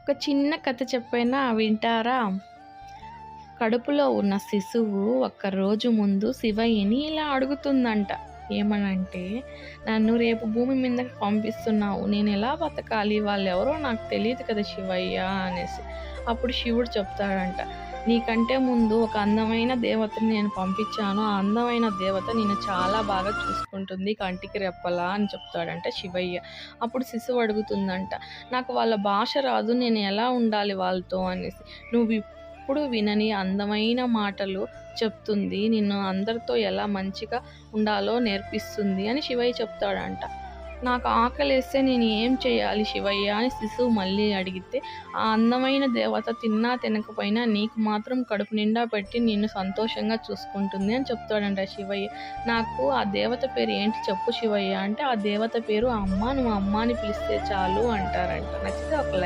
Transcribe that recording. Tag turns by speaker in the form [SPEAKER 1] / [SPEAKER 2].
[SPEAKER 1] ఒక చిన్న కథ చెప్పైనా వింటారా? కడుపులో ఉన్న శిశువు ఒక్కరోజు ముందు శివయ్యని ఇలా అడుగుతుందంట. ఏమనంటే, "నన్ను రేపు భూమి మీదకి పంపిస్తున్నావు. నేనెలా బతకాలి? వాళ్ళెవరో నాకు తెలీదు కదా శివయ్య" అనేసి. అప్పుడు శివుడు చెప్తాడంట, "నీకంటే ముందు ఒక అందమైన దేవతని నేను పంపించాను. ఆ అందమైన దేవత నిన్ను చాలా బాగా చూసుకుంటుంది కంటికి రెప్పలా" అని చెప్తాడంట శివయ్య. అప్పుడు శిశువు అడుగుతుందంట, "నాకు వాళ్ళ భాష రాదు. నేను ఎలా ఉండాలి వాళ్ళతో" అనేసి. "నువ్విప్పుడు వినని అందమైన మాటలు చెప్తుంది. నిన్ను అందరితో ఎలా మంచిగా ఉండాలో నేర్పిస్తుంది" అని శివయ్య చెప్తాడంట. "నాకు ఆకలేస్తే నేను ఏం చేయాలి శివయ్య" అని శిశువు మళ్ళీ అడిగితే, "ఆ అందమైన దేవత తిన్నా తినకపోయినా నీకు మాత్రం కడుపు నిండా పెట్టి నిన్ను సంతోషంగా చూసుకుంటుంది" అని చెప్తాడంట శివయ్య. "నాకు ఆ దేవత పేరు ఏంటి చెప్పు శివయ్య" అంటే, "ఆ దేవత పేరు అమ్మ. నువ్వు అమ్మ అని పిలిస్తే చాలు" అంటారంట. నచ్చితే ఒక లైక్